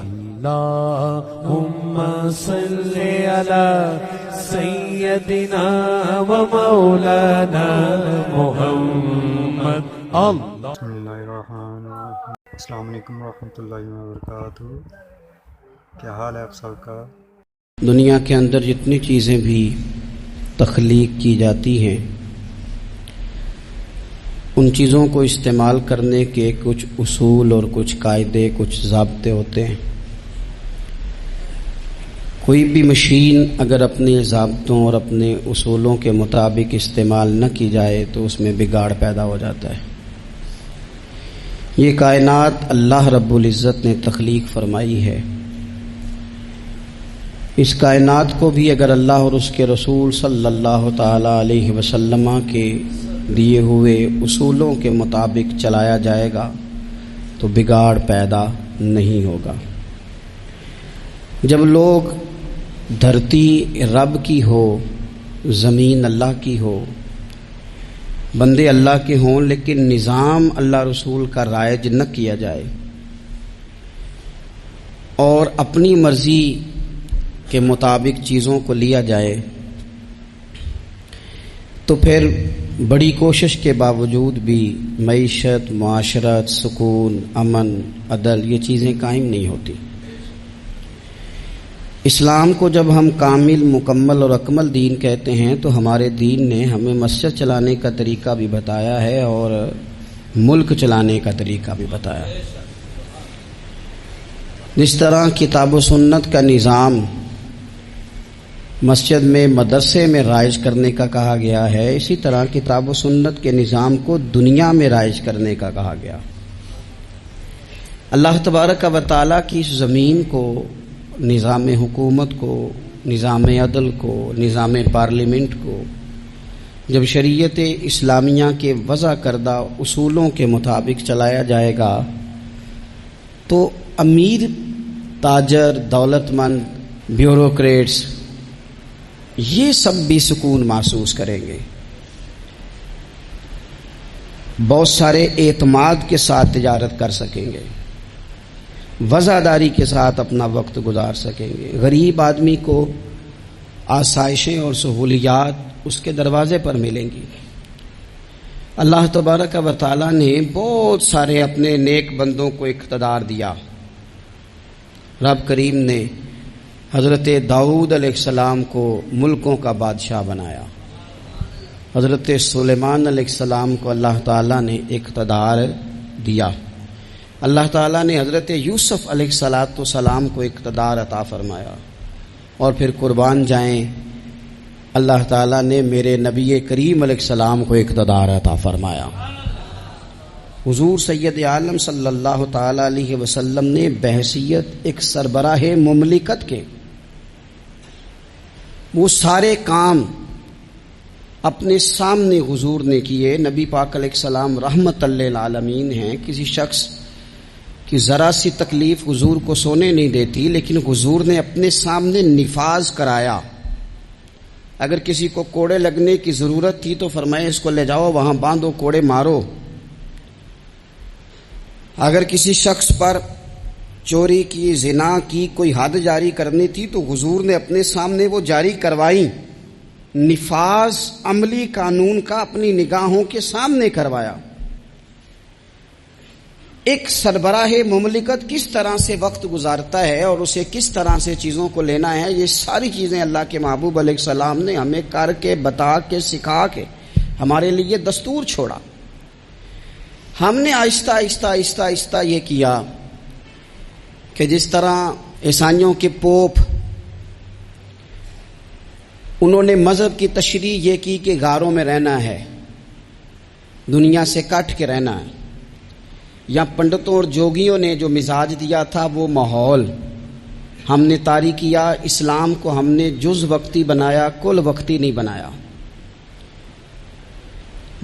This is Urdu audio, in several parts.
اللهم صل على سيدنا ومولانا محمد بسم اللہ الرحمن الرحیم۔ السلام علیکم ورحمۃ اللہ وبرکاتہ۔ کیا حال ہے آپ سب کا؟ دنیا کے اندر جتنی چیزیں بھی تخلیق کی جاتی ہیں ان چیزوں کو استعمال کرنے کے کچھ اصول اور کچھ قاعدے، کچھ ضابطے ہوتے ہیں۔ کوئی بھی مشین اگر اپنے ضابطوں اور اپنے اصولوں کے مطابق استعمال نہ کی جائے تو اس میں بگاڑ پیدا ہو جاتا ہے۔ یہ کائنات اللہ رب العزت نے تخلیق فرمائی ہے۔ اس کائنات کو بھی اگر اللہ اور اس کے رسول صلی اللہ تعالی علیہ وسلم کے دیے ہوئے اصولوں کے مطابق چلایا جائے گا تو بگاڑ پیدا نہیں ہوگا۔ جب لوگ دھرتی رب کی ہو، زمین اللہ کی ہو، بندے اللہ کے ہوں، لیکن نظام اللہ رسول کا رائج نہ کیا جائے اور اپنی مرضی کے مطابق چیزوں کو لیا جائے تو پھر بڑی کوشش کے باوجود بھی معیشت، معاشرت، سکون، امن، عدل یہ چیزیں قائم نہیں ہوتی۔ اسلام کو جب ہم کامل، مکمل اور اکمل دین کہتے ہیں تو ہمارے دین نے ہمیں مسجد چلانے کا طریقہ بھی بتایا ہے اور ملک چلانے کا طریقہ بھی بتایا ہے۔ جس طرح کتاب و سنت کا نظام مسجد میں، مدرسے میں رائج کرنے کا کہا گیا ہے، اسی طرح کتاب و سنت کے نظام کو دنیا میں رائج کرنے کا کہا گیا۔ اللہ تبارک و تعالیٰ کی اس زمین کو، نظام حکومت کو، نظام عدل کو، نظام پارلیمنٹ کو جب شریعت اسلامیہ کے وضع کردہ اصولوں کے مطابق چلایا جائے گا تو امیر، تاجر، دولت مند، بیوروکریٹس یہ سب بھی سکون محسوس کریں گے، بہت سارے اعتماد کے ساتھ تجارت کر سکیں گے، وفاداری کے ساتھ اپنا وقت گزار سکیں گے۔ غریب آدمی کو آسائشیں اور سہولیات اس کے دروازے پر ملیں گی۔ اللہ تبارک و تعالیٰ نے بہت سارے اپنے نیک بندوں کو اقتدار دیا۔ رب کریم نے حضرت داؤد علیہ السلام کو ملکوں کا بادشاہ بنایا، حضرت سلیمان علیہ السلام کو اللہ تعالیٰ نے اقتدار دیا، اللہ تعالیٰ نے حضرت یوسف علیہ السلام کو اقتدار عطا فرمایا، اور پھر قربان جائیں اللہ تعالیٰ نے میرے نبی کریم علیہ السلام کو اقتدار عطا فرمایا۔ حضور سید عالم صلی اللہ تعالیٰ علیہ وسلم نے بحیثیت ایک سربراہ مملکت کے وہ سارے کام اپنے سامنے حضور نے کیے۔ نبی پاک علیہ السلام رحمت للعالمین ہیں، کسی شخص کی ذرا سی تکلیف حضور کو سونے نہیں دیتی، لیکن حضور نے اپنے سامنے نفاذ کرایا۔ اگر کسی کو کوڑے لگنے کی ضرورت تھی تو فرمایا اس کو لے جاؤ، وہاں باندھو، کوڑے مارو۔ اگر کسی شخص پر چوری کی، زنا کی کوئی حد جاری کرنی تھی تو حضور نے اپنے سامنے وہ جاری کروائی۔ نفاذ عملی قانون کا اپنی نگاہوں کے سامنے کروایا۔ ایک سربراہ مملکت کس طرح سے وقت گزارتا ہے اور اسے کس طرح سے چیزوں کو لینا ہے، یہ ساری چیزیں اللہ کے محبوب علیہ السلام نے ہمیں کر کے، بتا کے، سکھا کے ہمارے لیے دستور چھوڑا۔ ہم نے آہستہ آہستہ آہستہ آہستہ یہ کیا کہ جس طرح عیسائیوں کے پوپ، انہوں نے مذہب کی تشریح یہ کی کہ غاروں میں رہنا ہے، دنیا سے کٹ کے رہنا ہے، یا پنڈتوں اور جوگیوں نے جو مزاج دیا تھا وہ ماحول ہم نے طاری کیا۔ اسلام کو ہم نے جز وقتی بنایا، کل وقتی نہیں بنایا۔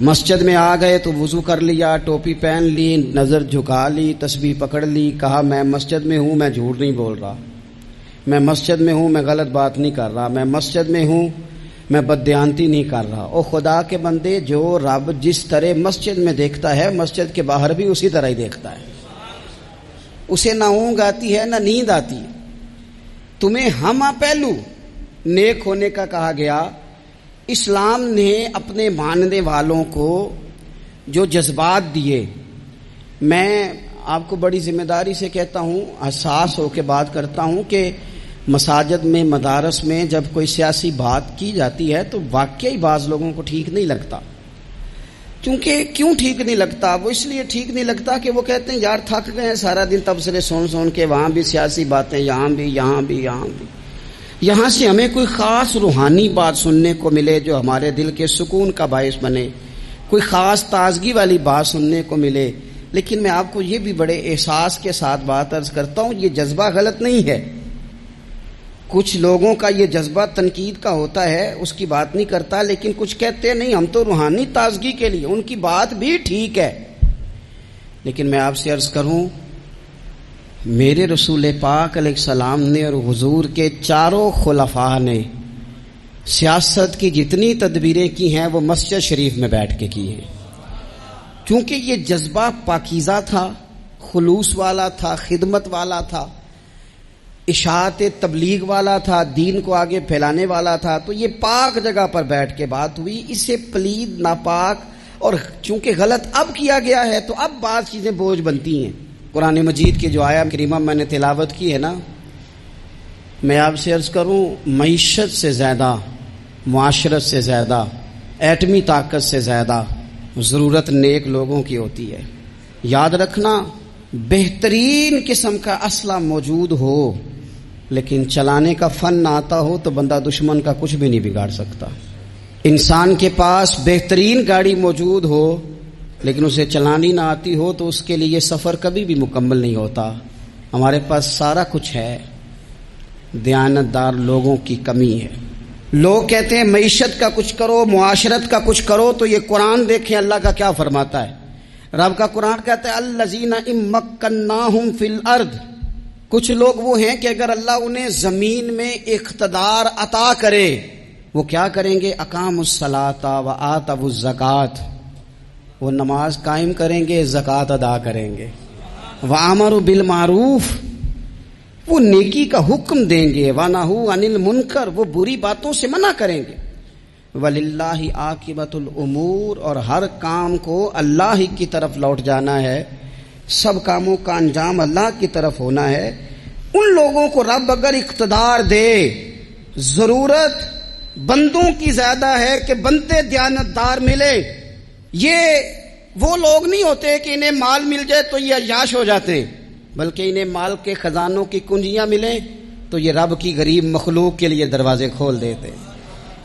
مسجد میں آ گئے تو وضو کر لیا، ٹوپی پہن لی، نظر جھکا لی، تسبیح پکڑ لی، کہا میں مسجد میں ہوں، میں جھوٹ نہیں بول رہا، میں مسجد میں ہوں، میں غلط بات نہیں کر رہا، میں مسجد میں ہوں، میں بددیانتی نہیں کر رہا۔ او خدا کے بندے، جو رب جس طرح مسجد میں دیکھتا ہے مسجد کے باہر بھی اسی طرح ہی دیکھتا ہے۔ اسے نہ اونگ آتی ہے نہ نیند آتی ہے۔ تمہیں ہمہ پہلو نیک ہونے کا کہا گیا۔ اسلام نے اپنے ماننے والوں کو جو جذبات دیے، میں آپ کو بڑی ذمہ داری سے کہتا ہوں، حساس ہو کے بات کرتا ہوں کہ مساجد میں، مدارس میں جب کوئی سیاسی بات کی جاتی ہے تو واقعی بعض لوگوں کو ٹھیک نہیں لگتا۔ کیونکہ کیوں ٹھیک نہیں لگتا؟ وہ اس لیے ٹھیک نہیں لگتا کہ وہ کہتے ہیں یار تھک گئے ہیں سارا دن تبصرے سن کے، وہاں بھی سیاسی باتیں، یہاں بھی یہاں بھی یہاں بھی، یہاں سے ہمیں کوئی خاص روحانی بات سننے کو ملے جو ہمارے دل کے سکون کا باعث بنے، کوئی خاص تازگی والی بات سننے کو ملے۔ لیکن میں آپ کو یہ بھی بڑے احساس کے ساتھ بات عرض کرتا ہوں، یہ جذبہ غلط نہیں ہے۔ کچھ لوگوں کا یہ جذبہ تنقید کا ہوتا ہے، اس کی بات نہیں کرتا، لیکن کچھ کہتے ہیں نہیں ہم تو روحانی تازگی کے لیے، ان کی بات بھی ٹھیک ہے۔ لیکن میں آپ سے عرض کروں، میرے رسول پاک علیہ السلام نے اور حضور کے چاروں خلفاء نے سیاست کی جتنی تدبیریں کی ہیں وہ مسجد شریف میں بیٹھ کے کی ہیں، کیونکہ یہ جذبہ پاکیزہ تھا، خلوص والا تھا، خدمت والا تھا، اشاعت تبلیغ والا تھا، دین کو آگے پھیلانے والا تھا۔ تو یہ پاک جگہ پر بیٹھ کے بات ہوئی، اسے پلید، ناپاک اور چونکہ غلط اب کیا گیا ہے تو اب بعض چیزیں بوجھ بنتی ہیں۔ قرآن مجید کی جو آیت کریمہ میں نے تلاوت کی ہے نا، میں آپ سے عرض کروں، معیشت سے زیادہ، معاشرت سے زیادہ، ایٹمی طاقت سے زیادہ ضرورت نیک لوگوں کی ہوتی ہے۔ یاد رکھنا، بہترین قسم کا اسلحہ موجود ہو لیکن چلانے کا فن نہ آتا ہو تو بندہ دشمن کا کچھ بھی نہیں بگاڑ سکتا۔ انسان کے پاس بہترین گاڑی موجود ہو لیکن اسے چلانی نہ آتی ہو تو اس کے لیے یہ سفر کبھی بھی مکمل نہیں ہوتا۔ ہمارے پاس سارا کچھ ہے، دیانتدار لوگوں کی کمی ہے۔ لوگ کہتے ہیں معیشت کا کچھ کرو، معاشرت کا کچھ کرو، تو یہ قرآن دیکھیں اللہ کا کیا فرماتا ہے۔ رب کا قرآن کہتا ہے الذین ان مکناہم فی الارض، کچھ لوگ وہ ہیں کہ اگر اللہ انہیں زمین میں اقتدار عطا کرے وہ کیا کریں گے؟ اقاموا الصلاۃ وآتوا الزکوٰۃ، وہ نماز قائم کریں گے، زکوٰۃ ادا کریں گے، وامروا بالمعروف، وہ نیکی کا حکم دیں گے، ونہوا عن المنکر، وہ بری باتوں سے منع کریں گے، وللہ عاقبۃ الامور، اور ہر کام کو اللہ ہی کی طرف لوٹ جانا ہے، سب کاموں کا انجام اللہ کی طرف ہونا ہے۔ ان لوگوں کو رب اگر اقتدار دے، ضرورت بندوں کی زیادہ ہے کہ بندے دیانتدار ملے۔ یہ وہ لوگ نہیں ہوتے کہ انہیں مال مل جائے تو یہ عیاش ہو جاتے ہیں، بلکہ انہیں مال کے خزانوں کی کنجیاں ملیں تو یہ رب کی غریب مخلوق کے لیے دروازے کھول دیتے ہیں۔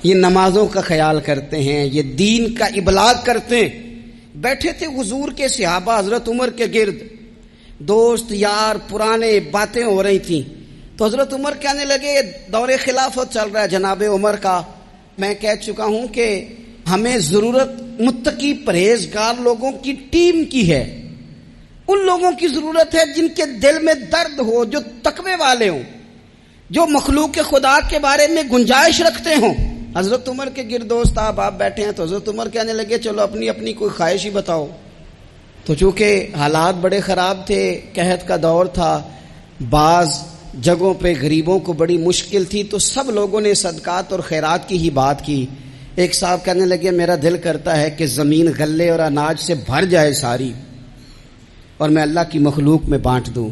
یہ نمازوں کا خیال کرتے ہیں، یہ دین کا ابلاغ کرتے ہیں۔ بیٹھے تھے حضور کے صحابہ حضرت عمر کے گرد، دوست یار، پرانے باتیں ہو رہی تھیں، تو حضرت عمر کہنے لگے دور خلافت چل رہا ہے جناب عمر کا، میں کہہ چکا ہوں کہ ہمیں ضرورت متقی پرہیزگار لوگوں کی ٹیم کی ہے، ان لوگوں کی ضرورت ہے جن کے دل میں درد ہو، جو تقوی والے ہوں، جو مخلوق خدا کے بارے میں گنجائش رکھتے ہوں۔ حضرت عمر کے گرد دوست آپ بیٹھے ہیں، تو حضرت عمر کہنے لگے چلو اپنی اپنی کوئی خواہش ہی بتاؤ۔ تو چونکہ حالات بڑے خراب تھے، قحط کا دور تھا، بعض جگہوں پہ غریبوں کو بڑی مشکل تھی، تو سب لوگوں نے صدقات اور خیرات کی ہی بات کی۔ ایک صاحب کہنے لگے میرا دل کرتا ہے کہ زمین غلے اور اناج سے بھر جائے ساری اور میں اللہ کی مخلوق میں بانٹ دوں۔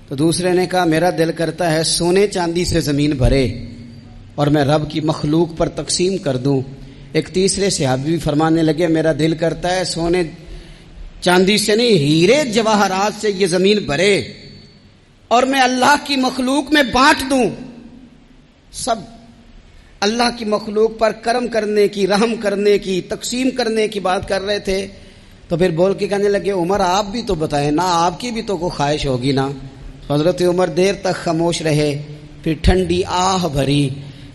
تو دوسرے نے کہا میرا دل کرتا ہے سونے چاندی سے زمین بھرے اور میں رب کی مخلوق پر تقسیم کر دوں۔ ایک تیسرے صحابی بھی فرمانے لگے میرا دل کرتا ہے سونے چاندی سے نہیں، ہیرے جواہرات سے یہ زمین بھرے اور میں اللہ کی مخلوق میں بانٹ دوں۔ سب اللہ کی مخلوق پر کرم کرنے کی، رحم کرنے کی، تقسیم کرنے کی بات کر رہے تھے۔ تو پھر بول کے کہنے لگے عمر آپ بھی تو بتائیں نا، آپ کی بھی تو کوئی خواہش ہوگی نا۔ حضرت عمر دیر تک خاموش رہے، پھر ٹھنڈی آہ بھری،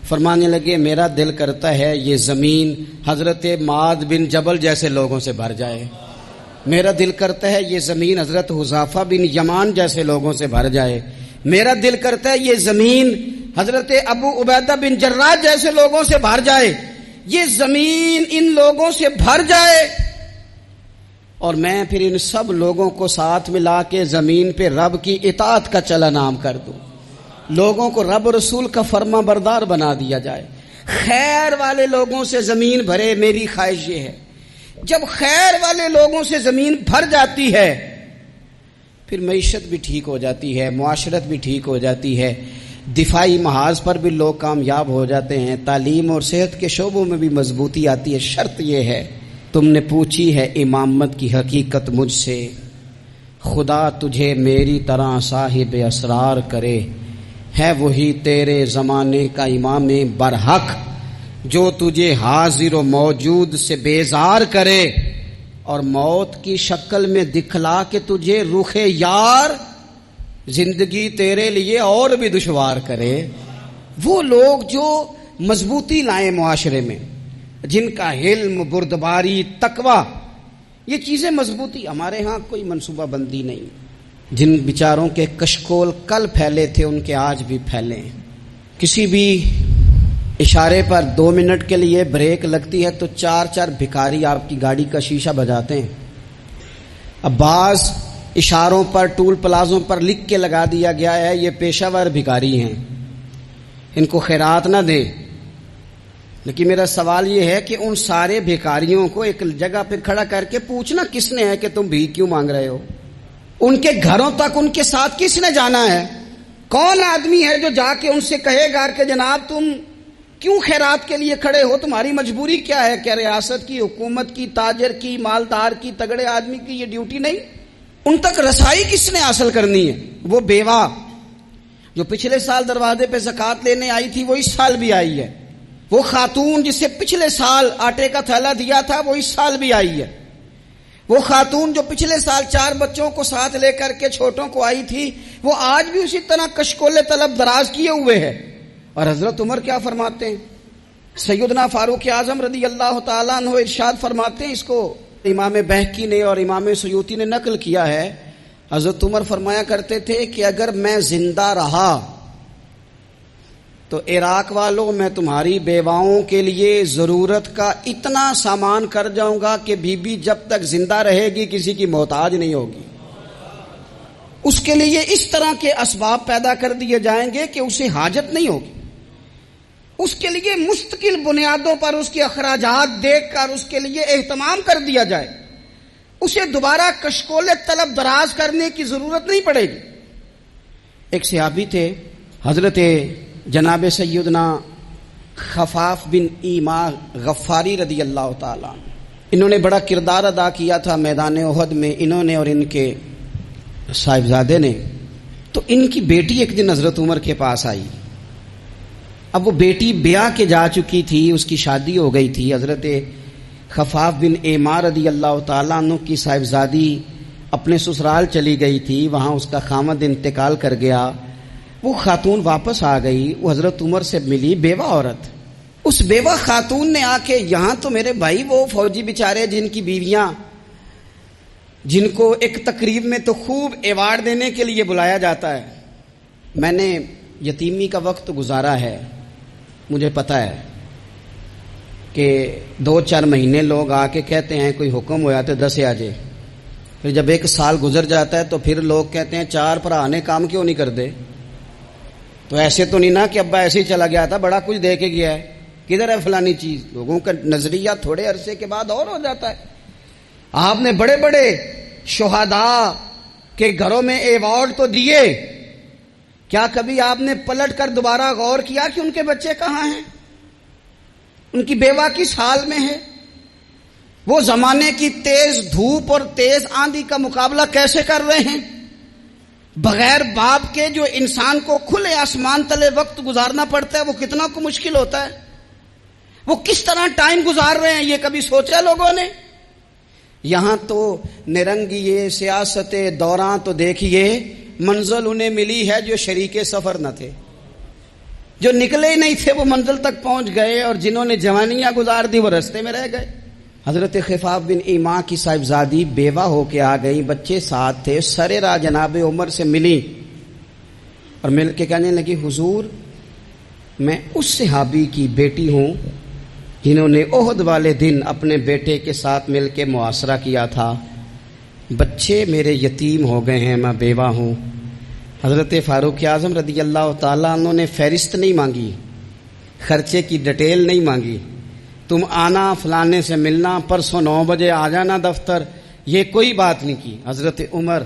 فرمانے لگے میرا دل کرتا ہے یہ زمین حضرت معاذ بن جبل جیسے لوگوں سے بھر جائے، میرا دل کرتا ہے یہ زمین حضرت حذیفہ بن یمان جیسے لوگوں سے بھر جائے، میرا دل کرتا ہے یہ زمین حضرت ابو عبیدہ بن جراح جیسے لوگوں سے بھر جائے، یہ زمین ان لوگوں سے بھر جائے اور میں پھر ان سب لوگوں کو ساتھ ملا کے زمین پہ رب کی اطاعت کا چلن عام کر دوں، لوگوں کو رب رسول کا فرما بردار بنا دیا جائے، خیر والے لوگوں سے زمین بھرے۔ میری خواہش یہ ہے جب خیر والے لوگوں سے زمین بھر جاتی ہے پھر معیشت بھی ٹھیک ہو جاتی ہے، معاشرت بھی ٹھیک ہو جاتی ہے، دفاعی محاذ پر بھی لوگ کامیاب ہو جاتے ہیں، تعلیم اور صحت کے شعبوں میں بھی مضبوطی آتی ہے۔ شرط یہ ہے، تم نے پوچھی ہے امامت کی حقیقت مجھ سے، خدا تجھے میری طرح صاحب اسرار کرے، ہے وہی تیرے زمانے کا امام برحق جو تجھے حاضر و موجود سے بیزار کرے اور موت کی شکل میں دکھلا کے تجھے رخ یار زندگی تیرے لیے اور بھی دشوار کرے۔ وہ لوگ جو مضبوطی لائیں معاشرے میں، جن کا علم، بردباری، تقوی، یہ چیزیں مضبوطی، ہمارے ہاں کوئی منصوبہ بندی نہیں، جن بیچاروں کے کشکول کل پھیلے تھے ان کے آج بھی پھیلے ہیں۔ کسی بھی اشارے پر 2 منٹ کے لیے بریک لگتی ہے تو 4 بھکاری آپ کی گاڑی کا شیشہ بجاتے ہیں۔ اب بعض اشاروں پر، ٹول پلازوں پر لکھ کے لگا دیا گیا ہے یہ پیشہ ور بھکاری ہیں، ان کو خیرات نہ دیں۔ لیکن میرا سوال یہ ہے کہ ان سارے بھکاریوں کو ایک جگہ پہ کھڑا کر کے پوچھنا کس نے ہے کہ تم بھیک کیوں مانگ رہے ہو؟ ان کے گھروں تک ان کے ساتھ کس نے جانا ہے؟ کون آدمی ہے جو جا کے ان سے کہے گا کہ جناب تم کیوں خیرات کے لیے کھڑے ہو، تمہاری مجبوری کیا ہے؟ کیا ریاست کی، حکومت کی، تاجر کی، مالدار کی، تگڑے آدمی کی یہ ڈیوٹی نہیں؟ ان تک رسائی کس نے حاصل کرنی ہے؟ وہ بیوہ جو پچھلے سال دروازے پہ زکوٰۃ لینے آئی تھی وہ اس سال بھی آئی ہے، وہ خاتون جسے پچھلے سال آٹے کا تھیلا دیا تھا وہ اس سال بھی آئی ہے، وہ خاتون جو پچھلے سال 4 بچوں کو ساتھ لے کر کے چھوٹوں کو آئی تھی وہ آج بھی اسی طرح کشکول طلب دراز کیے ہوئے ہے۔ اور حضرت عمر کیا فرماتے ہیں؟ سیدنا فاروق اعظم رضی اللہ تعالیٰ عنہ ارشاد فرماتے ہیں، اس کو امام بہقی نے اور امام سیوطی نے نقل کیا ہے، حضرت عمر فرمایا کرتے تھے کہ اگر میں زندہ رہا تو عراق والوں میں تمہاری بیواؤں کے لیے ضرورت کا اتنا سامان کر جاؤں گا کہ بی بی جب تک زندہ رہے گی کسی کی محتاج نہیں ہوگی۔ اس کے لیے اس طرح کے اسباب پیدا کر دیے جائیں گے کہ اسے حاجت نہیں ہوگی، اس کے لیے مستقل بنیادوں پر اس کے اخراجات دیکھ کر اس کے لیے اہتمام کر دیا جائے، اسے دوبارہ کشکول طلب دراز کرنے کی ضرورت نہیں پڑے گی۔ ایک صحابی تھے حضرت جناب سیدنا خفاف بن ایما غفاری رضی اللہ تعالیٰ، انہوں نے بڑا کردار ادا کیا تھا میدان احد میں، انہوں نے اور ان کے صاحبزادے نے۔ تو ان کی بیٹی ایک دن حضرت عمر کے پاس آئی، اب وہ بیٹی بیاہ کے جا چکی تھی، اس کی شادی ہو گئی تھی۔ حضرت خفاف بن ایما رضی اللہ تعالیٰ عنہ کی صاحبزادی اپنے سسرال چلی گئی تھی، وہاں اس کا خامد انتقال کر گیا، وہ خاتون واپس آ گئی، وہ حضرت عمر سے ملی، بیوہ عورت۔ اس بیوہ خاتون نے آ کے، یہاں تو میرے بھائی وہ فوجی بیچارے جن کی بیویاں، جن کو ایک تقریب میں تو خوب ایوارڈ دینے کے لیے بلایا جاتا ہے، میں نے یتیمی کا وقت گزارا ہے، مجھے پتہ ہے کہ 2-4 مہینے لوگ آ کے کہتے ہیں کوئی حکم ہو جاتے 10 آ جائے، پھر جب 1 سال گزر جاتا ہے تو پھر لوگ کہتے ہیں 4 بھرا نے کام کیوں نہیں کر دے؟ تو ایسے تو نہیں نا کہ ابا ایسے ہی چلا گیا تھا، بڑا کچھ دے کے گیا ہے، کدھر ہے فلانی چیز؟ لوگوں کا نظریہ تھوڑے عرصے کے بعد اور ہو جاتا ہے۔ آپ نے بڑے بڑے شہداء کے گھروں میں ایوارڈ تو دیے، کیا کبھی آپ نے پلٹ کر دوبارہ غور کیا کہ ان کے بچے کہاں ہیں، ان کی بیوہ کس حال میں ہے؟ وہ زمانے کی تیز دھوپ اور تیز آندھی کا مقابلہ کیسے کر رہے ہیں؟ بغیر باپ کے جو انسان کو کھلے آسمان تلے وقت گزارنا پڑتا ہے وہ کتنا کو مشکل ہوتا ہے، وہ کس طرح ٹائم گزار رہے ہیں یہ کبھی سوچا لوگوں نے؟ یہاں تو نرنگیے سیاست دوران تو دیکھیے منزل انہیں ملی ہے جو شریک سفر نہ تھے، جو نکلے ہی نہیں تھے وہ منزل تک پہنچ گئے، اور جنہوں نے جوانیاں گزار دی وہ رستے میں رہ گئے۔ حضرت خفاف بن ایما کی صاحبزادی بیوہ ہو کے آ گئی، بچے ساتھ تھے، سرے راہ جناب عمر سے ملی اور مل کے کہنے لگی حضور میں اس صحابی کی بیٹی ہوں جنہوں نے احد والے دن اپنے بیٹے کے ساتھ مل کے محاصرہ کیا تھا، بچے میرے یتیم ہو گئے ہیں، میں بیوہ ہوں۔ حضرت فاروق اعظم رضی اللہ تعالیٰ عنہ نے فہرست نہیں مانگی، خرچے کی ڈیٹیل نہیں مانگی، تم آنا فلانے سے ملنا، پرسوں 9 بجے آ جانا دفتر، یہ کوئی بات نہیں کی۔ حضرت عمر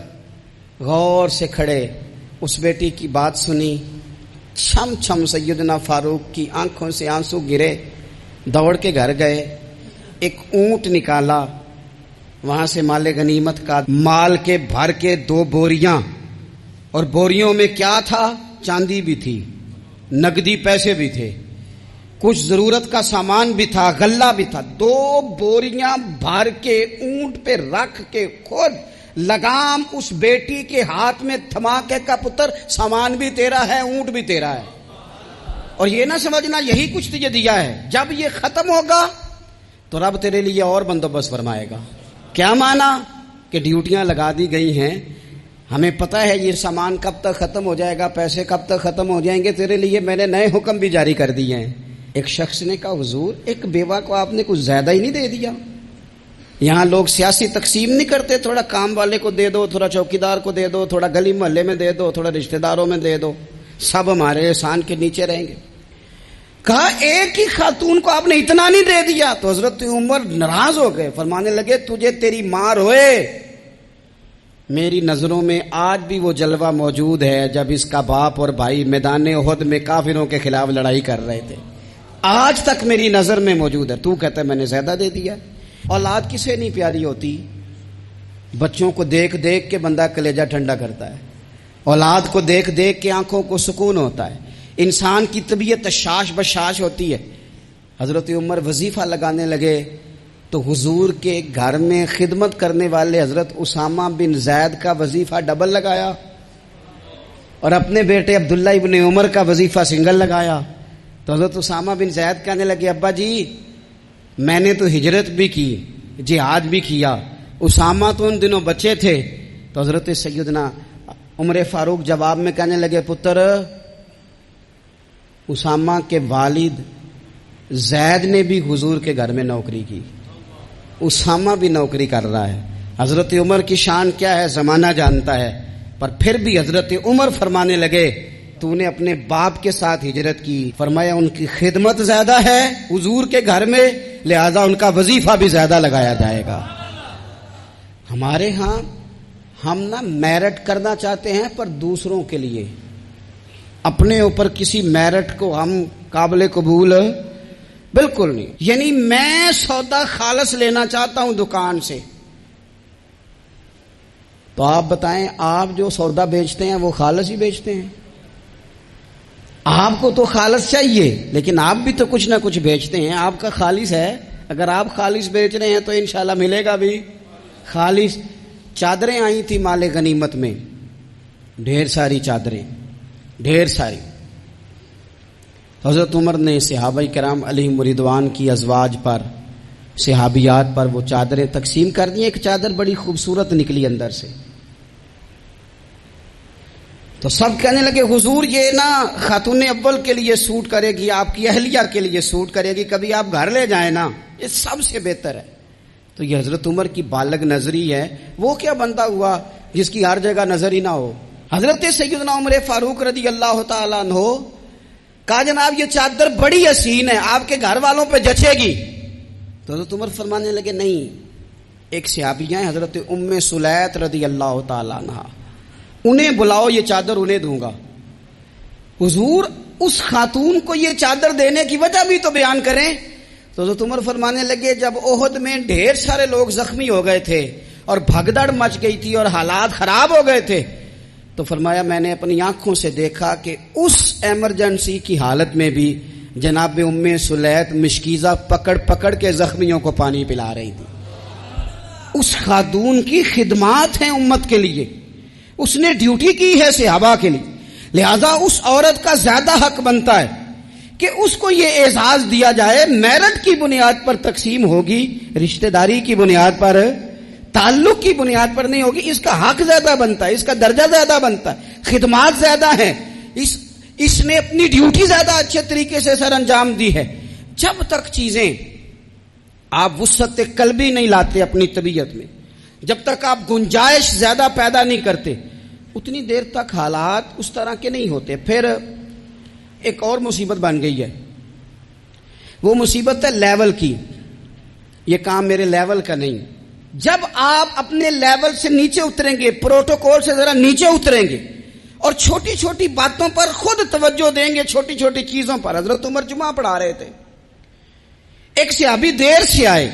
غور سے کھڑے، اس بیٹی کی بات سنی، چھم چھم سیدنا فاروق کی آنکھوں سے آنسو گرے، دوڑ کے گھر گئے، ایک اونٹ نکالا، وہاں سے مال غنیمت کا مال کے بھر کے 2 بوریاں، اور بوریوں میں کیا تھا؟ چاندی بھی تھی، نقدی پیسے بھی تھے، کچھ ضرورت کا سامان بھی تھا، غلہ بھی تھا۔ 2 بوریاں بھر کے اونٹ پہ رکھ کے خود لگام اس بیٹی کے ہاتھ میں تھما کے کا پتر سامان بھی تیرا ہے، اونٹ بھی تیرا ہے، اور یہ نہ سمجھنا یہی کچھ تجھے دیا ہے، جب یہ ختم ہوگا تو رب تیرے لیے اور بندوبست فرمائے گا۔ کیا مانا؟ کہ ڈیوٹیاں لگا دی گئی ہیں، ہمیں پتہ ہے یہ سامان کب تک ختم ہو جائے گا، پیسے کب تک ختم ہو جائیں گے، تیرے لیے میں نے نئے حکم بھی جاری کر دیے ہیں۔ ایک شخص نے کہا حضور ایک بیوہ کو آپ نے کچھ زیادہ ہی نہیں دے دیا؟ یہاں لوگ سیاسی تقسیم نہیں کرتے، تھوڑا کام والے کو دے دو، تھوڑا چوکیدار کو دے دو، تھوڑا گلی محلے میں دے دو، تھوڑا رشتہ داروں میں دے دو، سب ہمارے احسان کے نیچے رہیں گے۔ کہا ایک ہی خاتون کو آپ نے اتنا نہیں دے دیا؟ تو حضرت عمر ناراض ہو گئے، فرمانے لگے تجھے تیری ماں روئے، میری نظروں میں آج بھی وہ جلوہ موجود ہے جب اس کا باپ اور بھائی میدان احد میں کافروں کے خلاف لڑائی کر رہے تھے، آج تک میری نظر میں موجود ہے۔ تو کہتا ہے میں نے زیادہ دے دیا۔ اولاد کسے نہیں پیاری ہوتی؟ بچوں کو دیکھ دیکھ کے بندہ کلیجہ ٹھنڈا کرتا ہے، اولاد کو دیکھ دیکھ کے آنکھوں کو سکون ہوتا ہے، انسان کی طبیعت شاش بشاش ہوتی ہے۔ حضرت عمر وظیفہ لگانے لگے تو حضور کے گھر میں خدمت کرنے والے حضرت اسامہ بن زید کا وظیفہ ڈبل لگایا، اور اپنے بیٹے عبداللہ ابن عمر کا وظیفہ سنگل لگایا۔ تو حضرت اسامہ بن زید کہنے لگے ابا جی میں نے تو ہجرت بھی کی، جہاد بھی کیا، اسامہ تو ان دنوں بچے تھے۔ تو حضرت سیدنا عمر فاروق جواب میں کہنے لگے پتر، اسامہ کے والد زید نے بھی حضور کے گھر میں نوکری کی، اسامہ بھی نوکری کر رہا ہے۔ حضرت عمر کی شان کیا ہے زمانہ جانتا ہے، پر پھر بھی حضرت عمر فرمانے لگے تو نے اپنے باپ کے ساتھ ہجرت کی، فرمایا ان کی خدمت زیادہ ہے حضور کے گھر میں، لہذا ان کا وظیفہ بھی زیادہ لگایا جائے گا۔ ہمارے ہاں ہم نہ میرٹ کرنا چاہتے ہیں پر دوسروں کے لیے، اپنے اوپر کسی میرٹ کو ہم قابل قبول بالکل نہیں۔ یعنی میں سودا خالص لینا چاہتا ہوں دکان سے، تو آپ بتائیں آپ جو سودا بیچتے ہیں وہ خالص ہی بیچتے ہیں؟ آپ کو تو خالص چاہیے، لیکن آپ بھی تو کچھ نہ کچھ بیچتے ہیں، آپ کا خالص ہے۔ اگر آپ خالص بیچ رہے ہیں تو انشاءاللہ ملے گا بھی خالص۔ چادریں آئی تھی مال غنیمت میں، ڈھیر ساری چادریں، ڈھیر ساری۔ حضرت عمر نے صحابہ کرام علیہم رضوان کی ازواج پر، صحابیات پر وہ چادریں تقسیم کر دی۔ ایک چادر بڑی خوبصورت نکلی اندر سے، تو سب کہنے لگے حضور یہ نا خاتون اول کے لیے سوٹ کرے گی، آپ کی اہلیہ کے لیے سوٹ کرے گی، کبھی آپ گھر لے جائیں نا، یہ سب سے بہتر ہے۔ تو یہ حضرت عمر کی بالغ نظری ہے، وہ کیا بندہ ہوا جس کی ہر جگہ نظر ہی نہ ہو۔ حضرت سیدنا عمر فاروق رضی اللہ تعالیٰ عنہ کہا جناب یہ چادر بڑی حسین ہے، آپ کے گھر والوں پہ جچے گی۔ تو حضرت عمر فرمانے لگے نہیں، ایک صحابیہ ہیں حضرت ام سلیت رضی اللہ تعالیٰ عنہ، انہیں بلاؤ، یہ چادر انہیں دوں گا۔ حضور اس خاتون کو یہ چادر دینے کی وجہ بھی تو بیان کریں۔ تو حضرت عمر فرمانے لگے جب احد میں ڈھیر سارے لوگ زخمی ہو گئے تھے اور بھگدڑ مچ گئی تھی اور حالات خراب ہو گئے تھے، تو فرمایا میں نے اپنی آنکھوں سے دیکھا کہ اس ایمرجنسی کی حالت میں بھی جناب ام سلیت مشکیزہ پکڑ پکڑ کے زخمیوں کو پانی پلا رہی تھی۔ اس خاتون کی خدمات ہیں امت کے لیے، اس نے ڈیوٹی کی ہے صحابہ کے لیے، لہذا اس عورت کا زیادہ حق بنتا ہے کہ اس کو یہ اعزاز دیا جائے۔ میرٹ کی بنیاد پر تقسیم ہوگی، رشتہ داری کی بنیاد پر، تعلق کی بنیاد پر نہیں ہوگی۔ اس کا حق زیادہ بنتا ہے، اس کا درجہ زیادہ بنتا ہے، خدمات زیادہ ہیں، اس نے اپنی ڈیوٹی زیادہ اچھے طریقے سے سر انجام دی ہے۔ جب تک چیزیں آپ وسعت قلبی نہیں لاتے اپنی طبیعت میں، جب تک آپ گنجائش زیادہ پیدا نہیں کرتے اتنی دیر تک حالات اس طرح کے نہیں ہوتے. پھر ایک اور مصیبت بن گئی ہے، وہ مصیبت ہے لیول کی. یہ کام میرے لیول کا نہیں. جب آپ اپنے لیول سے نیچے اتریں گے، پروٹوکول سے ذرا نیچے اتریں گے اور چھوٹی چھوٹی باتوں پر خود توجہ دیں گے، چھوٹی چھوٹی چیزوں پر. حضرت عمر جمعہ پڑھا رہے تھے، ایک صحابی دیر سے آئے.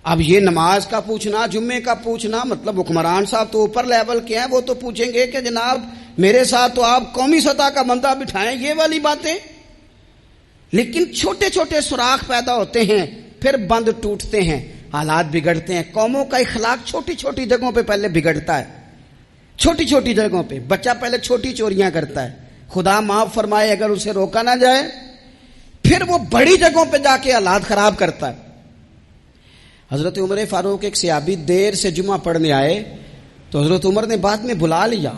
اب یہ نماز کا پوچھنا، جمعے کا پوچھنا، مطلب حکمران صاحب تو اوپر لیول کے ہیں، وہ تو پوچھیں گے کہ جناب میرے ساتھ تو آپ قومی سطح کا بندہ بٹھائیں، یہ والی باتیں. لیکن چھوٹے چھوٹے سوراخ پیدا ہوتے ہیں، پھر بند ٹوٹتے ہیں، حالات بگڑتے ہیں. قوموں کا اخلاق چھوٹی چھوٹی جگہوں پہ پہلے بگڑتا ہے. چھوٹی چھوٹی جگہوں پہ بچہ پہلے چھوٹی چوریاں کرتا ہے، خدا معاف فرمائے اگر اسے روکا نہ جائے، پھر وہ بڑی جگہوں پہ جا کے حالات خراب کرتا ہے. حضرت عمر فاروق ایک صحابی دیر سے جمعہ پڑھنے آئے تو حضرت عمر نے بعد میں بلا لیا.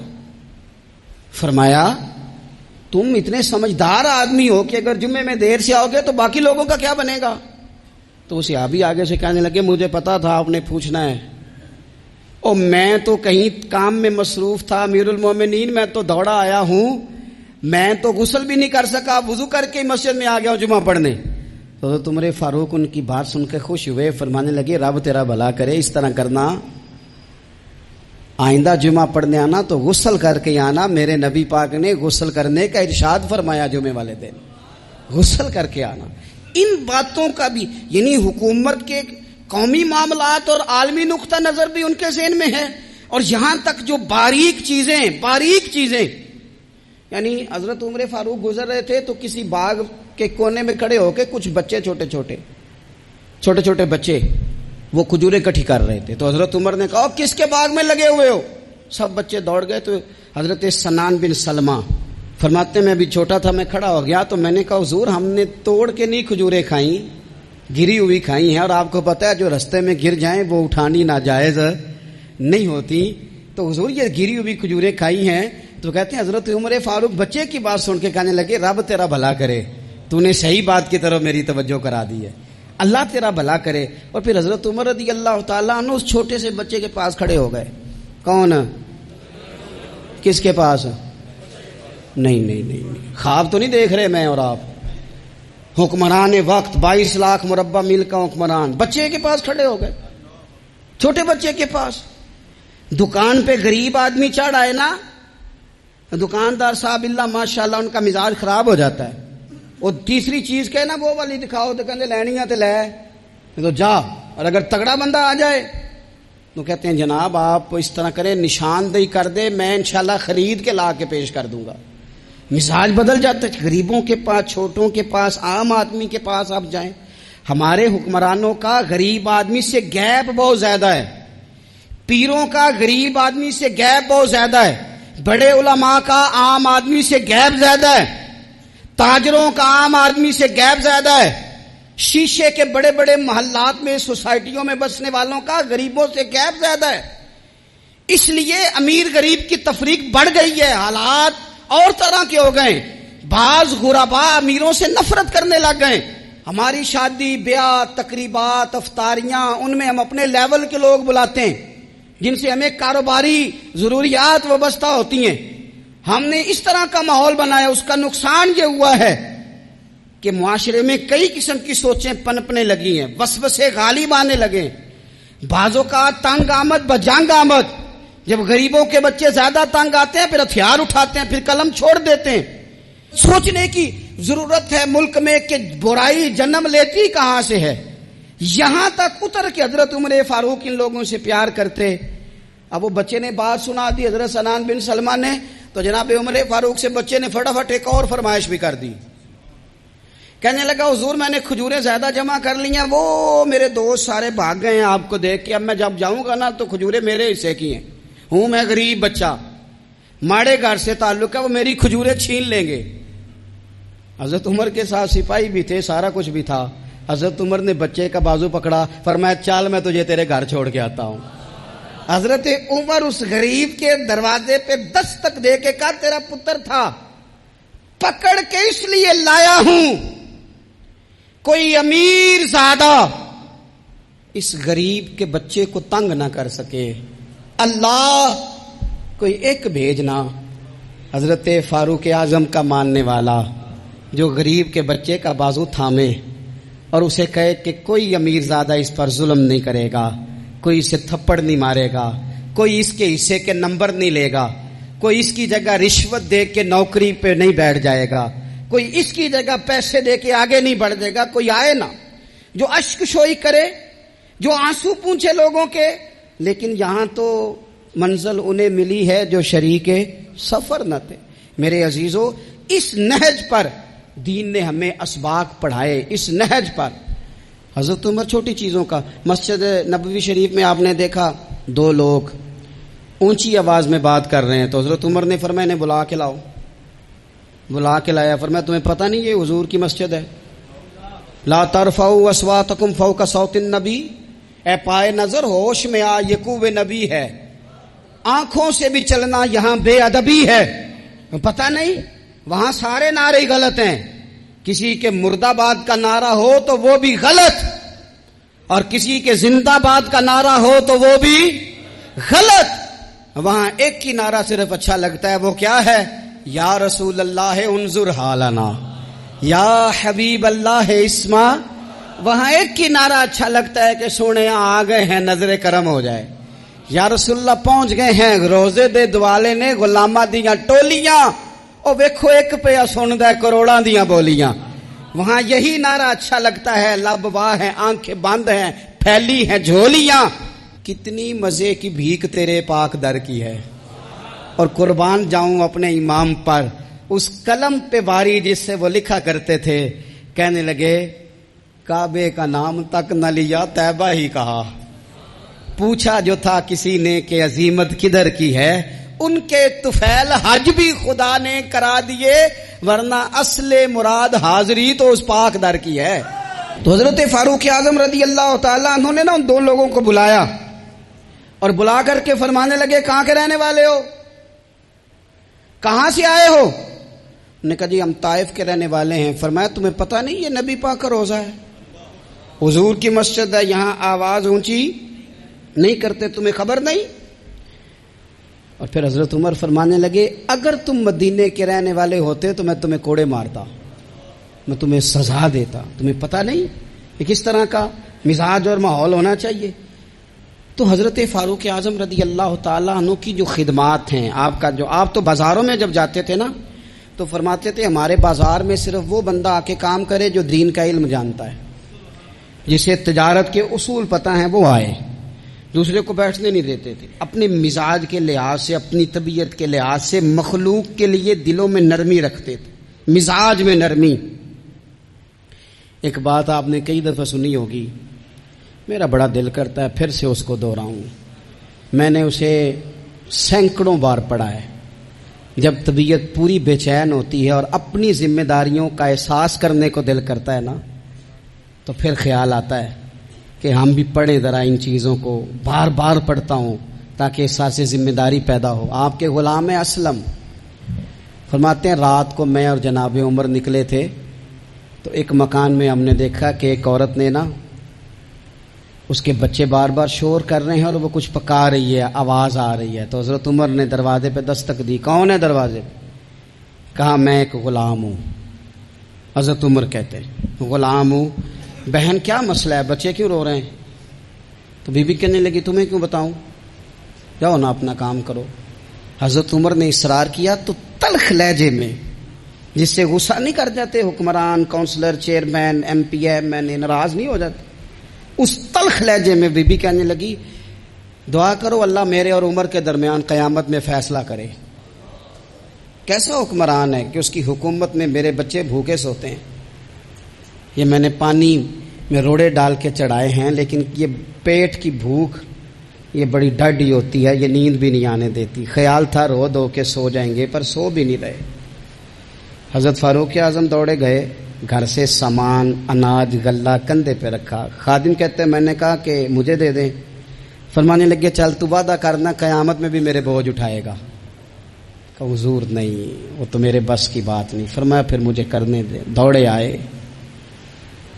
فرمایا تم اتنے سمجھدار آدمی ہو کہ اگر جمعے میں دیر سے آؤ گے تو باقی لوگوں کا کیا بنے گا؟ تو وہ صحابی آگے سے کہنے لگے مجھے پتا تھا آپ نے پوچھنا ہے، اور میں تو کہیں کام میں مصروف تھا امیر المومنین، میں تو دوڑا آیا ہوں، میں تو غسل بھی نہیں کر سکا، وضو کر کے مسجد میں آ گیا ہوں جمعہ پڑھنے. تو حضرت عمر فاروق ان کی بات سن کے خوش ہوئے، فرمانے لگے رب تیرا بھلا کرے، اس طرح کرنا، آئندہ جمعہ پڑھنے آنا تو غسل کر کے آنا. میرے نبی پاک نے غسل کرنے کا ارشاد فرمایا جمعے والے دن، غسل کر کے آنا. ان باتوں کا بھی یعنی حکومت کے قومی معاملات اور عالمی نقطہ نظر بھی ان کے ذہن میں ہے، اور یہاں تک جو باریک چیزیں یعنی حضرت عمر فاروق گزر رہے تھے تو کسی باغ کے کونے میں کھڑے ہو کے کچھ بچے چھوٹے چھوٹے بچے وہ کھجوریں اکٹھی کر رہے تھے. تو حضرت عمر نے کہا کس کے باغ میں لگے ہوئے ہو؟ سب بچے دوڑ گئے. تو حضرت سنان بن سلمہ فرماتے میں ابھی چھوٹا تھا، میں کھڑا ہو گیا تو میں نے کہا حضور ہم نے توڑ کے نہیں کھجوریں کھائیں، گری ہوئی کھائی ہیں، اور آپ کو پتہ ہے جو رستے میں گر جائیں وہ اٹھانی ناجائز نہیں ہوتی، تو حضور یہ گری ہوئی کھجوریں کھائی ہیں. تو کہتے ہیں حضرت عمر فاروق بچے کی بات سن کے کہنے لگے رب تیرا بھلا کرے، تو نے صحیح بات کی طرف میری توجہ کرا دی ہے، اللہ تیرا بھلا کرے. اور پھر حضرت عمر رضی اللہ تعالیٰ عنہ اس چھوٹے سے بچے کے پاس کھڑے ہو گئے. کون؟ کس کے پاس؟ نہیں، خواب تو نہیں دیکھ رہے میں اور آپ. حکمران وقت 22 لاکھ مربع میل کا حکمران بچے کے پاس کھڑے ہو گئے، چھوٹے بچے کے پاس. دکان پہ غریب آدمی چڑھ آئے نا، دکاندار صاحب اللہ ماشاءاللہ ان کا مزاج خراب ہو جاتا ہے. اور تیسری چیز کہے نا وہ والی دکھاؤ تو کہتے لینی ہے تو لے تو جا. اور اگر تگڑا بندہ آ جائے تو کہتے ہیں جناب آپ اس طرح کریں نشاندہی کر دے، میں انشاءاللہ خرید کے لا کے پیش کر دوں گا. مزاج بدل جاتا ہے. غریبوں کے پاس، چھوٹوں کے پاس، عام آدمی کے پاس آپ جائیں. ہمارے حکمرانوں کا غریب آدمی سے گیپ بہت زیادہ ہے، پیروں کا غریب آدمی سے گیپ بہت زیادہ ہے، بڑے علماء کا عام آدمی سے گیپ زیادہ ہے، تاجروں کا عام آدمی سے گیپ زیادہ ہے، شیشے کے بڑے بڑے محلات میں سوسائٹیوں میں بسنے والوں کا غریبوں سے گیپ زیادہ ہے. اس لیے امیر غریب کی تفریق بڑھ گئی ہے، حالات اور طرح کے ہو گئے. بعض غربا امیروں سے نفرت کرنے لگ گئے. ہماری شادی بیاہ تقریبات افطاریاں ان میں ہم اپنے لیول کے لوگ بلاتے ہیں جن سے ہمیں کاروباری ضروریات وابستہ ہوتی ہیں. ہم نے اس طرح کا ماحول بنایا، اس کا نقصان یہ ہوا ہے کہ معاشرے میں کئی قسم کی سوچیں پنپنے لگی ہیں، وسوسے غالب آنے لگے. بعضوں کا تنگ آمد بجنگ آمد، جب غریبوں کے بچے زیادہ تنگ آتے ہیں پھر ہتھیار اٹھاتے ہیں، پھر قلم چھوڑ دیتے ہیں. سوچنے کی ضرورت ہے ملک میں کہ برائی جنم لیتی کہاں سے ہے. یہاں تک اتر کے حضرت عمر فاروق ان لوگوں سے پیار کرتے. اب وہ بچے نے بات سنا دی حضرت سنان بن سلمہ نے، تو جناب عمر فاروق سے بچے نے فٹافٹ ایک اور فرمائش بھی کر دی. کہنے لگا حضور میں نے کھجوریں زیادہ جمع کر لی ہیں، وہ میرے دوست سارے بھاگ گئے ہیں آپ کو دیکھ کے، اب میں جب جاؤں گا نا تو کھجوریں میرے حصے کی ہیں، ہوں میں غریب بچہ، ماڑے گھر سے تعلق ہے، وہ میری کھجوریں چھین لیں گے. حضرت عمر کے ساتھ سپاہی بھی تھے، سارا کچھ بھی تھا. حضرت عمر نے بچے کا بازو پکڑا، فرمایا چال میں تجھے تیرے گھر چھوڑ کے آتا ہوں. حضرت عمر اس غریب کے دروازے پہ دستک دے کے کہا تیرا پتر تھا، پکڑ کے اس لیے لایا ہوں، کوئی امیر زادہ اس غریب کے بچے کو تنگ نہ کر سکے، اللہ کوئی ایک بھیجنا حضرت فاروق اعظم کا ماننے والا جو غریب کے بچے کا بازو تھامے اور اسے کہے کہ کوئی امیر زادہ اس پر ظلم نہیں کرے گا، کوئی اسے تھپڑ نہیں مارے گا، کوئی اس کے حصے کے نمبر نہیں لے گا، کوئی اس کی جگہ رشوت دے کے نوکری پہ نہیں بیٹھ جائے گا، کوئی اس کی جگہ پیسے دے کے آگے نہیں بڑھ جائے گا، کوئی آئے نا جو اشک شوئی کرے، جو آنسو پونچھے لوگوں کے۔ لیکن یہاں تو منزل انہیں ملی ہے جو شریک سفر نہ تھے۔ میرے عزیزو، اس نہج پر دین نے ہمیں اسباق پڑھائے، اس نہج پر۔ حضرت عمر چھوٹی چیزوں کا، مسجد نبوی شریف میں آپ نے دیکھا دو لوگ اونچی آواز میں بات کر رہے ہیں، تو حضرت عمر نے فرمایا انہیں بلا کے لاؤ، بلا کے لایا، فرمایا تمہیں پتہ نہیں یہ حضور کی مسجد ہے؟ لا ترفعوا اصواتکم فوق صوت النبی، اے پائے نظر ہوش میں آ، یہ کوہ نبی ہے، آنکھوں سے بھی چلنا یہاں بے ادبی ہے۔ پتہ نہیں وہاں سارے نعرے غلط ہیں، کسی کے مرد آباد کا نعرہ ہو تو وہ بھی غلط، اور کسی کے زندہ باد کا نعرہ ہو تو وہ بھی غلط۔ وہاں ایک ہی نعرہ صرف اچھا لگتا ہے، وہ کیا ہے؟ یا رسول اللہ انظر حالنا، یا حبیب اللہ اسما۔ وہاں ایک ہی نعرہ اچھا لگتا ہے کہ سونے آ گئے ہیں، نظر کرم ہو جائے، یا رسول اللہ پہنچ گئے ہیں، روزے دے دوالے نے غلامہ دیاں ٹولیاں، او ویکھو ایک پہ سن دے کروڑاں دیاں بولیاں۔ وہاں یہی نعرہ اچھا لگتا ہے، لب واہ ہیں، آنکھیں بند ہیں، پھیلی ہیں جھولیاں، کتنی مزے کی بھیک تیرے پاک در کی ہے۔ اور قربان جاؤں اپنے امام پر، اس قلم پہ باری جس سے وہ لکھا کرتے تھے، کہنے لگے کعبے کا نام تک نہ لیا، طیبہ ہی کہا۔ پوچھا جو تھا کسی نے کہ عظیمت کدھر کی ہے، ان کے طفیل حج بھی خدا نے کرا دیے، ورنہ اصل مراد حاضری تو اس پاک در کی ہے۔ تو حضرت فاروق اعظم رضی اللہ تعالیٰ عنہ نے نا ان دو لوگوں کو بلایا اور بلا کر کے فرمانے لگے کہاں کے رہنے والے ہو، کہاں سے آئے ہو؟ انہوں نے کہا جی ہم طائف کے رہنے والے ہیں۔ فرمایا تمہیں پتہ نہیں یہ نبی پاک کا روزہ ہے، حضور کی مسجد ہے، یہاں آواز اونچی نہیں کرتے، تمہیں خبر نہیں؟ اور پھر حضرت عمر فرمانے لگے اگر تم مدینے کے رہنے والے ہوتے تو میں تمہیں کوڑے مارتا، میں تمہیں سزا دیتا، تمہیں پتہ نہیں کہ کس طرح کا مزاج اور ماحول ہونا چاہیے۔ تو حضرت فاروق اعظم رضی اللہ تعالیٰ عنہ کی جو خدمات ہیں، آپ تو بازاروں میں جب جاتے تھے نا تو فرماتے تھے ہمارے بازار میں صرف وہ بندہ آ کے کام کرے جو دین کا علم جانتا ہے، جسے تجارت کے اصول پتہ ہیں وہ آئے، دوسرے کو بیٹھنے نہیں دیتے تھے۔ اپنے مزاج کے لحاظ سے، اپنی طبیعت کے لحاظ سے مخلوق کے لیے دلوں میں نرمی رکھتے تھے، مزاج میں نرمی۔ ایک بات آپ نے کئی دفعہ سنی ہوگی، میرا بڑا دل کرتا ہے پھر سے اس کو دہراؤں، میں نے اسے سینکڑوں بار پڑھا ہے۔ جب طبیعت پوری بے چین ہوتی ہے اور اپنی ذمہ داریوں کا احساس کرنے کو دل کرتا ہے نا، تو پھر خیال آتا ہے کہ ہم بھی پڑھیں ذرا ان چیزوں کو، بار بار پڑھتا ہوں تاکہ احساس ذمہ داری پیدا ہو۔ آپ کے غلام اسلم فرماتے ہیں رات کو میں اور جناب عمر نکلے تھے تو ایک مکان میں ہم نے دیکھا کہ ایک عورت نے نا، اس کے بچے بار بار شور کر رہے ہیں اور وہ کچھ پکا رہی ہے، آواز آ رہی ہے۔ تو حضرت عمر نے دروازے پہ دستک دی، کون ہے دروازے پہ؟ کہا میں ایک غلام ہوں۔ حضرت عمر کہتے ہیں غلام ہوں، بہن کیا مسئلہ ہے، بچے کیوں رو رہے ہیں؟ تو بی بی کہنے لگی تمہیں کیوں بتاؤں، جاؤ نا اپنا کام کرو۔ حضرت عمر نے اصرار کیا تو تلخ لہجے میں، جس سے غصہ نہیں کر جاتے حکمران، councillor, chairman, M P M N A, ناراض نہیں ہو جاتے، اس تلخ لہجے میں بی بی کہنے لگی دعا کرو اللہ میرے اور عمر کے درمیان قیامت میں فیصلہ کرے۔ کیسا حکمران ہے کہ اس کی حکومت میں میرے بچے بھوکے سوتے ہیں، یہ میں نے پانی میں روڑے ڈال کے چڑھائے ہیں، لیکن یہ پیٹ کی بھوک یہ بڑی ڈاڈی ہوتی ہے، یہ نیند بھی نہیں آنے دیتی۔ خیال تھا رو دو کے سو جائیں گے پر سو بھی نہیں رہے۔ حضرت فاروق اعظم دوڑے گئے، گھر سے سامان، اناج، غلہ کندھے پہ رکھا۔ خادم کہتے ہیں میں نے کہا کہ مجھے دے دیں، فرمانے لگے چل تو وعدہ کرنا قیامت میں بھی میرے بوجھ اٹھائے گا۔ کہ حضور نہیں، وہ تو میرے بس کی بات نہیں۔ فرمایا پھر مجھے کرنے دے۔ دوڑے آئے،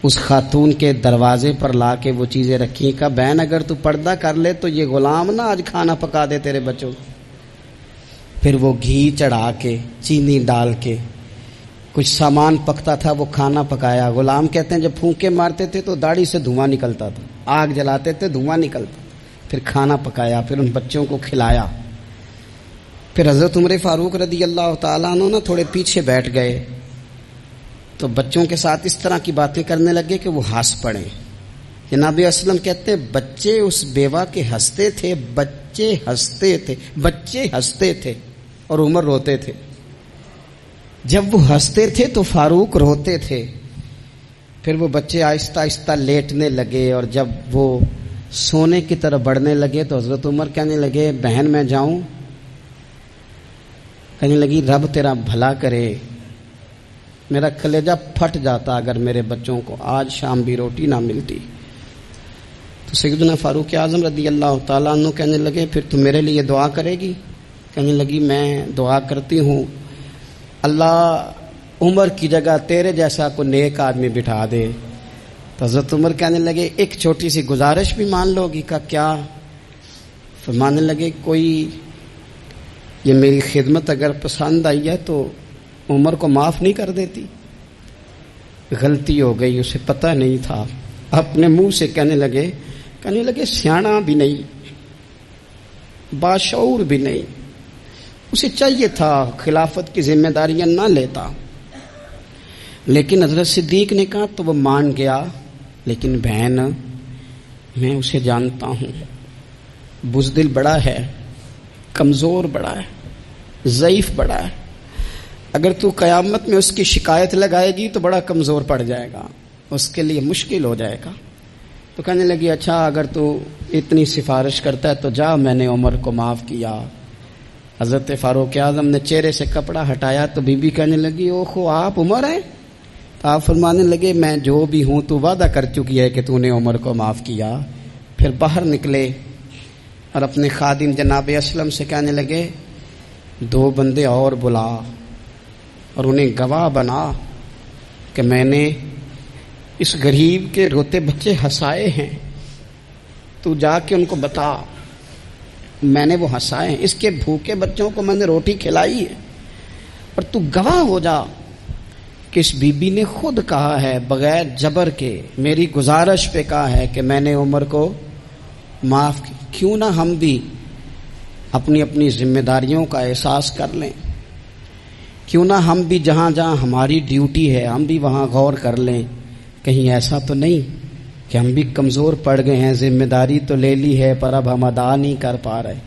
اس خاتون کے دروازے پر لا کے وہ چیزیں رکھی. کہا بہن اگر تو پردہ کر لے تو یہ غلام نہ آج کھانا پکا دے تیرے بچوں. پھر وہ گھی چڑھا کے چینی ڈال کے کچھ سامان پکتا تھا وہ کھانا پکایا. غلام کہتے ہیں جب پھونکے مارتے تھے تو داڑھی سے دھواں نکلتا تھا, آگ جلاتے تھے دھواں نکلتا. پھر کھانا پکایا, پھر ان بچوں کو کھلایا. پھر حضرت عمر فاروق رضی اللہ تعالیٰ عنہ نا تھوڑے پیچھے بیٹھ گئے تو بچوں کے ساتھ اس طرح کی باتیں کرنے لگے کہ وہ ہنس پڑے. جناب اسلم کہتے ہیں بچے اس بیوہ کے ہنستے تھے, بچے ہنستے تھے اور عمر روتے تھے. جب وہ ہنستے تھے تو فاروق روتے تھے. پھر وہ بچے آہستہ آہستہ لیٹنے لگے اور جب وہ سونے کی طرف بڑھنے لگے تو حضرت عمر کہنے لگے بہن میں جاؤں؟ کہنے لگی رب تیرا بھلا کرے, میرا کلیجہ پھٹ جاتا اگر میرے بچوں کو آج شام بھی روٹی نہ ملتی. تو سیدنا فاروق اعظم رضی اللہ تعالیٰ عنہ کہنے لگے پھر تم میرے لیے دعا کرے گی؟ کہنے لگی میں دعا کرتی ہوں اللہ عمر کی جگہ تیرے جیسا کو نیک آدمی بٹھا دے. تو حضرت عمر کہنے لگے ایک چھوٹی سی گزارش بھی مان لو گی؟ کا کیا؟ فرمانے لگے کوئی یہ میری خدمت اگر پسند آئی ہے تو عمر کو معاف نہیں کر دیتی؟ غلطی ہو گئی, اسے پتہ نہیں تھا. اپنے منہ سے کہنے لگے سیاںا بھی نہیں, باشعور بھی نہیں, اسے چاہیے تھا خلافت کی ذمہ داریاں نہ لیتا. لیکن حضرت صدیق نے کہا تو وہ مان گیا. لیکن بہن میں اسے جانتا ہوں, بزدل بڑا ہے, کمزور بڑا ہے, ضعیف بڑا ہے. اگر تو قیامت میں اس کی شکایت لگائے گی تو بڑا کمزور پڑ جائے گا, اس کے لیے مشکل ہو جائے گا. تو کہنے لگی اچھا اگر تو اتنی سفارش کرتا ہے تو جا, میں نے عمر کو معاف کیا. حضرت فاروق اعظم نے چہرے سے کپڑا ہٹایا تو بی بی کہنے لگی اوہو آپ عمر ہیں؟ تو آپ فرمانے لگے میں جو بھی ہوں تو وعدہ کر چکی ہے کہ تو نے عمر کو معاف کیا. پھر باہر نکلے اور اپنے خادم جناب اسلم سے کہنے لگے 2 بندے اور بلا اور انہیں گواہ بنا کہ میں نے اس غریب کے روتے بچے ہنسائے ہیں. تو جا کے ان کو بتا میں نے وہ ہنسائے ہیں, اس کے بھوکے بچوں کو میں نے روٹی کھلائی ہے. اور تو گواہ ہو جا کہ اس بی بی نے خود کہا ہے بغیر جبر کے, میری گزارش پہ کہا ہے کہ میں نے عمر کو معاف کی. کیوں نہ ہم بھی اپنی اپنی ذمہ داریوں کا احساس کر لیں, کیوں نہ ہم بھی جہاں جہاں ہماری ڈیوٹی ہے ہم بھی وہاں غور کر لیں. کہیں ایسا تو نہیں کہ ہم بھی کمزور پڑ گئے ہیں, ذمہ داری تو لے لی ہے پر اب ہم ادا نہیں کر پا رہے,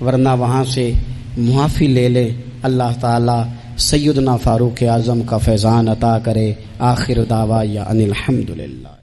ورنہ وہاں سے معافی لے لے. اللہ تعالی سیدنا فاروق اعظم کا فیضان عطا کرے. آخر دعوانا ان الحمدللہ.